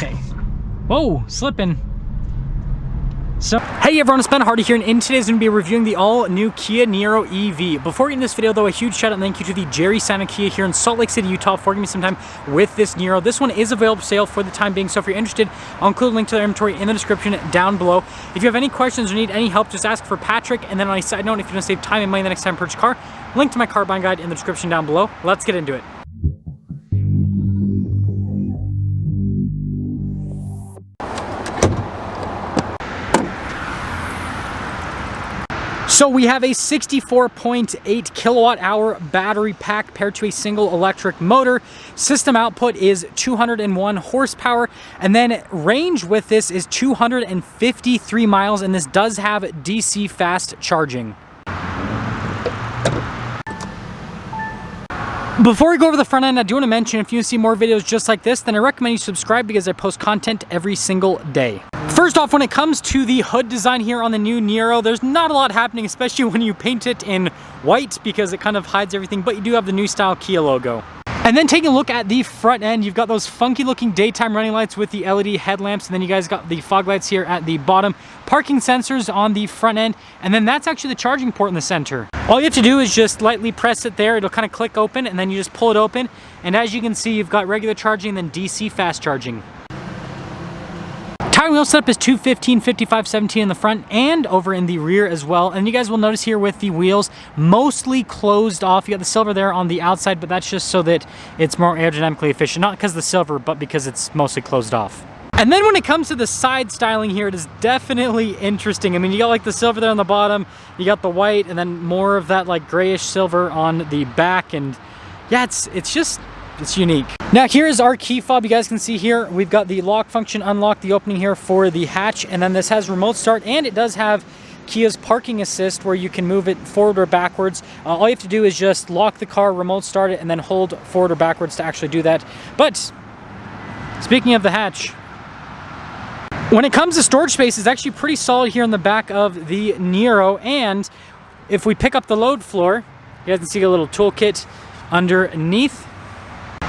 Okay. Whoa, slipping. So, hey everyone, it's Ben Hardy here, and in today's going to be reviewing the all-new Kia Niro EV. Before getting this video though, a huge shout out and thank you to the Jerry Santa Kia here in Salt Lake City, Utah for giving me some time with this Niro. This one is available for sale for the time being, so if you're interested, I'll include a link to their inventory in the description down below. If you have any questions or need any help, just ask for Patrick. And then on a side note, if you want to save time and money the next time you purchase a car, link to my car buying guide in the description down below. Let's get into it. So we have a 64.8 kilowatt hour battery pack paired to a single electric motor. System output is 201 horsepower, and then range with this is 253 miles, and this does have DC fast charging. Before we go over the front end, I do want to mention if you want to see more videos just like this, then I recommend you subscribe because I post content every single day. First off, when it comes to the hood design here on the new Niro, there's not a lot happening, especially when you paint it in white because it kind of hides everything, but you do have the new style Kia logo. And then taking a look at the front end, you've got those funky looking daytime running lights with the LED headlamps, and then you guys got the fog lights here at the bottom, parking sensors on the front end, and then that's actually the charging port in the center. All you have to do is just lightly press it there, it'll kind of click open, and then you just pull it open, and as you can see, you've got regular charging and then DC fast charging. Tire wheel setup is 215, 55, 17 in the front and over in the rear as well. And you guys will notice here with the wheels mostly closed off. You got the silver there on the outside, but that's just so that it's more aerodynamically efficient. Not because of the silver, but because it's mostly closed off. And then when it comes to the side styling here, it is definitely interesting. I mean, you got like the silver there on the bottom, you got the white, and then more of that like grayish silver on the back. And yeah, it's unique. Now here is our key fob. You guys can see here, we've got the lock function, unlock the opening here for the hatch, and then this has remote start, and it does have Kia's parking assist where you can move it forward or backwards. All you have to do is just lock the car, remote start it, and then hold forward or backwards to actually do that. But speaking of the hatch, when it comes to storage space, it's actually pretty solid here in the back of the Niro, and if we pick up the load floor, you guys can see a little toolkit underneath.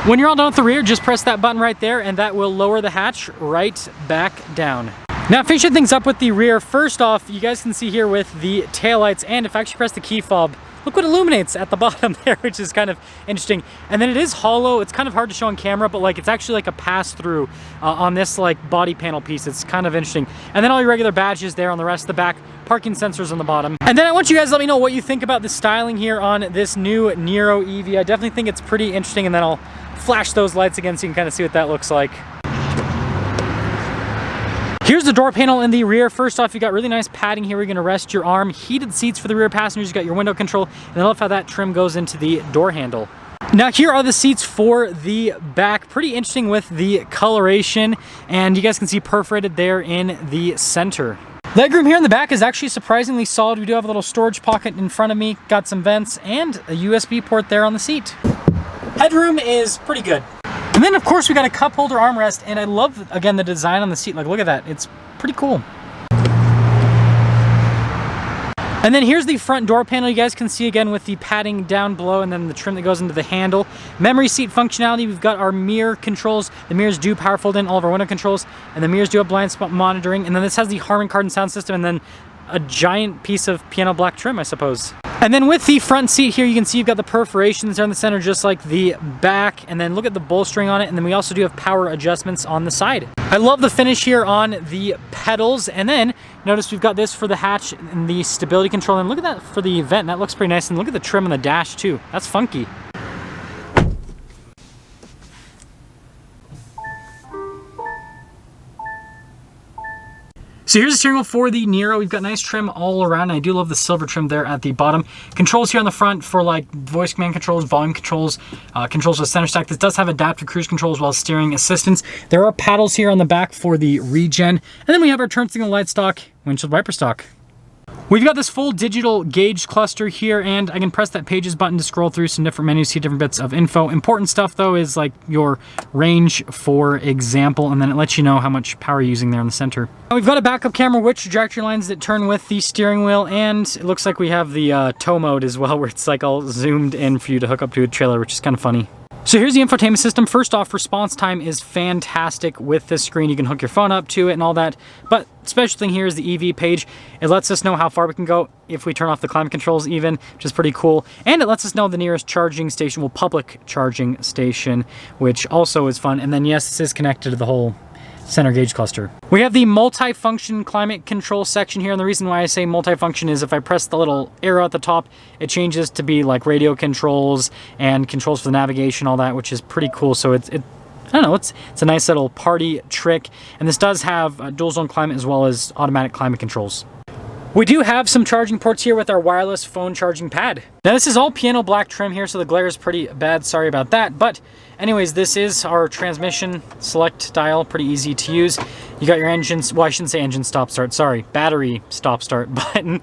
When you're all done with the rear, just press that button right there and that will lower the hatch right back down. Now finishing things up with the rear, first off, you guys can see here with the taillights, and if I actually press the key fob, look what illuminates at the bottom there, which is kind of interesting. And then it is hollow. It's kind of hard to show on camera, but like it's actually like a pass-through on this like body panel piece. It's kind of interesting. And then all your regular badges there on the rest of the back, parking sensors on the bottom. And then I want you guys to let me know what you think about the styling here on this new Niro EV. I definitely think it's pretty interesting, and then I'll flash those lights again so you can kind of see what that looks like. Here's the door panel in the rear. First off, you got really nice padding here where you're going to rest your arm. Heated seats for the rear passengers. You got your window control, and I love how that trim goes into the door handle. Now here are the seats for the back. Pretty interesting with the coloration, and you guys can see perforated there in the center. Legroom here in the back is actually surprisingly solid. We do have a little storage pocket in front of me, got some vents, and a USB port there on the seat. Headroom is pretty good. And then of course we got a cup holder armrest, and I love again the design on the seat. Like look at that, it's pretty cool. And then here's the front door panel. You guys can see again with the padding down below and then the trim that goes into the handle. Memory seat functionality, we've got our mirror controls. The mirrors do power fold in all of our window controls, and the mirrors do have blind spot monitoring. And then this has the Harman Kardon sound system, and then a giant piece of piano black trim, I suppose. And then with the front seat here, you can see you've got the perforations there in the center, just like the back. And then look at the bolstering on it. And then we also do have power adjustments on the side. I love the finish here on the pedals. And then notice we've got this for the hatch and the stability control. And look at that for the vent. That looks pretty nice. And look at the trim on the dash too. That's funky. So here's the steering wheel for the Niro. We've got nice trim all around. I do love the silver trim there at the bottom. Controls here on the front for like voice command controls, volume controls, controls with center stack. This does have adaptive cruise control as well as steering assistance. There are paddles here on the back for the regen. And then we have our turn signal light stock, windshield wiper stock. We've got this full digital gauge cluster here, and I can press that pages button to scroll through some different menus, see different bits of info. Important stuff though is like your range, for example, and then it lets you know how much power you're using there in the center. Now we've got a backup camera with trajectory lines that turn with the steering wheel, and it looks like we have the tow mode as well, where it's like all zoomed in for you to hook up to a trailer, which is kind of funny. So here's the infotainment system. First off, response time is fantastic with this screen. You can hook your phone up to it and all that. But special thing here is the EV page. It lets us know how far we can go if we turn off the climate controls even, which is pretty cool. And it lets us know the nearest charging station, well, public charging station, which also is fun. And then yes, this is connected to the whole center gauge cluster. We have the multi-function climate control section here, and the reason why I say multi-function is if I press the little arrow at the top, it changes to be like radio controls and controls for the navigation, all that, which is pretty cool. So I don't know, it's a nice little party trick, and this does have dual zone climate as well as automatic climate controls. We do have some charging ports here with our wireless phone charging pad. Now this is all piano black trim here, so the glare is pretty bad, sorry about that. But anyways, this is our transmission select dial, pretty easy to use. You got your engines, well I shouldn't say engine stop start, sorry, battery stop start button.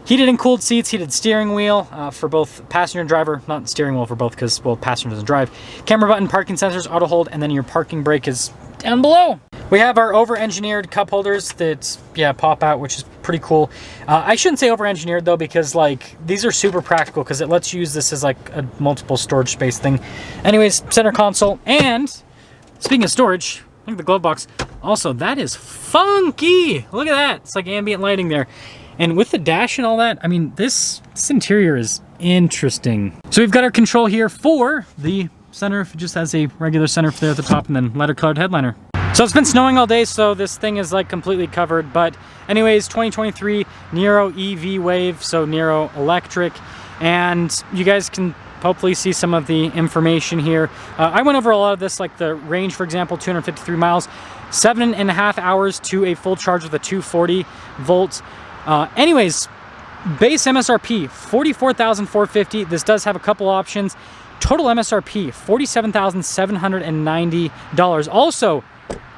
Heated and cooled seats, heated steering wheel for both passenger and driver, not steering wheel for both because, well, passenger doesn't drive. Camera button, parking sensors, auto hold, and then your parking brake is down below. We have our over-engineered cup holders that, yeah, pop out, which is pretty cool. I shouldn't say over-engineered though, because like these are super practical because it lets you use this as like a multiple storage space thing. Anyways, center console, and speaking of storage, look at the glove box. Also, that is funky. Look at that. It's like ambient lighting there. And with the dash and all that, I mean, this interior is interesting. So we've got our control here for the sunroof. It just has a regular sunroof there at the top and then letter colored headliner. So it's been snowing all day, so this thing is like completely covered. But anyways, 2023 Niro EV Wave, so Niro electric. And you guys can hopefully see some of the information here. I went over a lot of this, like the range, for example, 253 miles, 7.5 hours to a full charge with a 240 volts. Anyways, base MSRP, $44,450. This does have a couple options. Total MSRP, $47,790. Also,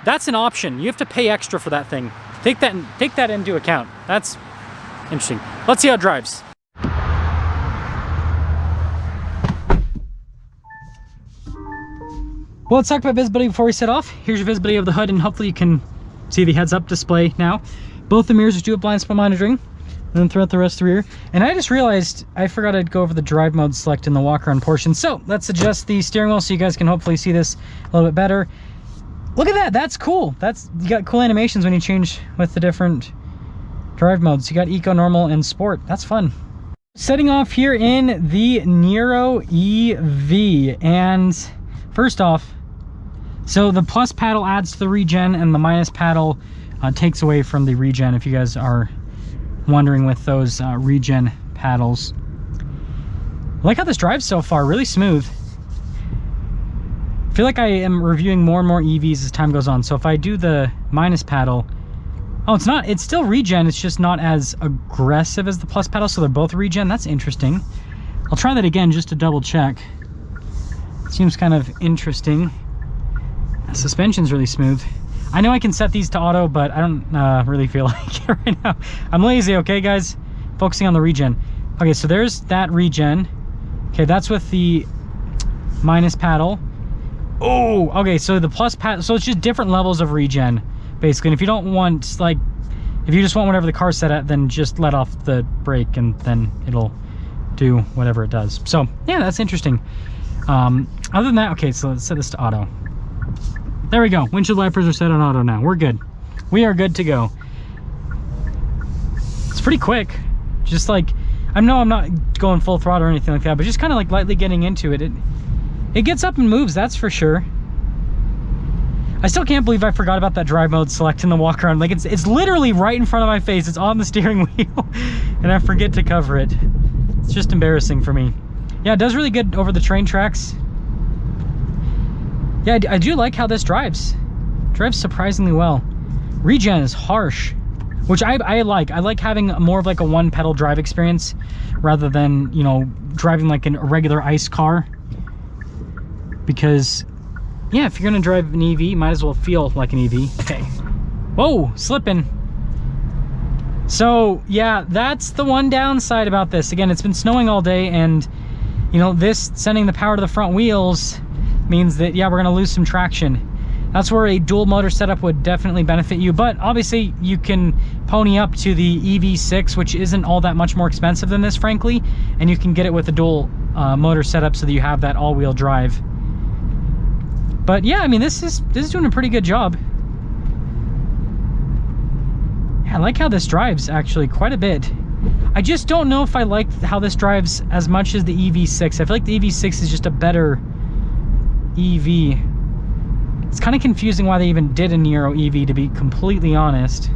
that's an option. You have to pay extra for that thing. Take that into account. That's interesting. Let's see how it drives. Well, let's talk about visibility before we set off. Here's your visibility of the hood, and hopefully you can see the heads-up display now. Both the mirrors do have blind spot monitoring, and then throughout the rest of the rear. And I just realized I forgot I'd go over the drive mode select in the walk-around portion. So let's adjust the steering wheel so you guys can hopefully see this a little bit better. Look at that, that's cool. You got cool animations when you change with the different drive modes. You got Eco, Normal, and Sport. That's fun. Setting off here in the Niro EV, and first off, so the plus paddle adds to the regen and the minus paddle takes away from the regen, if you guys are wondering with those regen paddles. I like how this drives so far, really smooth. I feel like I am reviewing more and more EVs as time goes on. So if I do the minus paddle, oh, it's still regen, it's just not as aggressive as the plus paddle, so they're both regen. That's interesting. I'll try that again just to double check. Seems kind of interesting. The suspension's really smooth. I know I can set these to auto, but I don't really feel like it right now. I'm lazy, okay, guys? Focusing on the regen. Okay, so there's that regen. Okay, that's with the minus paddle. Oh, okay, so the plus paddle, so it's just different levels of regen, basically. And if you don't want, like, if you just want whatever the car's set at, then just let off the brake and then it'll do whatever it does. So, yeah, that's interesting. Other than that, okay, so let's set this to auto. There we go. Windshield wipers are set on auto now. We're good. We are good to go. It's pretty quick. Just like, I know I'm not going full throttle or anything like that, but just kind of like lightly getting into it. It gets up and moves, that's for sure. I still can't believe I forgot about that drive mode select in the walk around. Like it's literally right in front of my face. It's on the steering wheel and I forget to cover it. It's just embarrassing for me. Yeah, it does really good over the train tracks. Yeah, I do like how this drives. Drives surprisingly well. Regen is harsh, which I like. I like having more of like a one pedal drive experience rather than, you know, driving like a regular ICE car. Because, yeah, if you're gonna drive an EV, you might as well feel like an EV. Okay. Whoa, slipping. So, yeah, that's the one downside about this. Again, it's been snowing all day, and, you know, this sending the power to the front wheels means that, yeah, we're gonna lose some traction. That's where a dual motor setup would definitely benefit you, but obviously you can pony up to the EV6, which isn't all that much more expensive than this, frankly, and you can get it with a dual motor setup so that you have that all-wheel drive. But yeah, I mean, this is doing a pretty good job. I like how this drives actually quite a bit. I just don't know if I like how this drives as much as the EV6. I feel like the EV6 is just a better EV. It's kind of confusing why they even did a Niro EV, to be completely honest.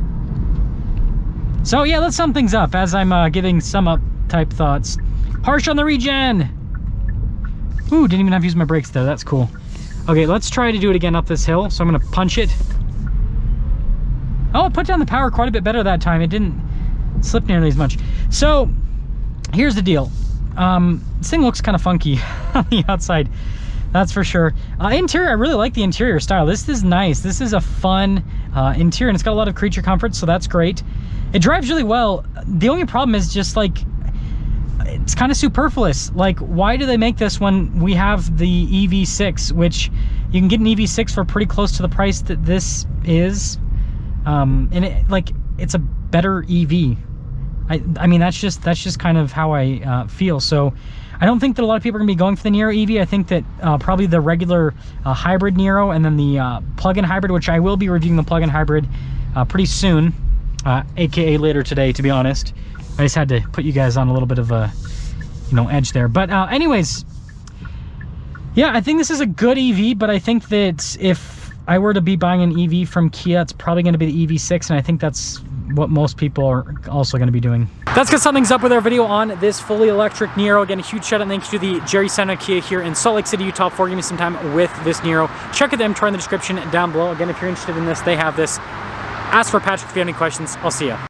So yeah, let's sum things up as I'm giving sum up type thoughts. Harsh on the regen. Ooh, didn't even have to use my brakes there. That's cool. Okay, let's try to do it again up this hill. So I'm gonna punch it. Oh, it put down the power quite a bit better that time. It didn't slip nearly as much. So here's the deal. This thing looks kind of funky on the outside, that's for sure. Interior, I really like the interior style. This is nice. This is a fun interior, and it's got a lot of creature comfort, so that's great. It drives really well. The only problem is just like, it's kind of superfluous. Like, why do they make this when we have the EV6, which you can get an EV6 for pretty close to the price that this is? And it's a better EV. I mean, that's just kind of how I feel. So I don't think that a lot of people are gonna be going for the Niro EV. I think that probably the regular hybrid Niro, and then the plug-in hybrid, which I will be reviewing the plug-in hybrid pretty soon, aka later today, to be honest. I just had to put you guys on a little bit of a, edge there. But anyways, yeah, I think this is a good EV, but I think that if I were to be buying an EV from Kia, it's probably going to be the EV6, and I think that's what most people are also going to be doing. That's gonna sum things up with our video on this fully electric Niro. Again, a huge shout out and thanks to the Jerry Santa Kia here in Salt Lake City, Utah, for giving me some time with this Niro. Check out the M-Tour in the description down below. Again, if you're interested in this, they have this. Ask for Patrick if you have any questions. I'll see ya.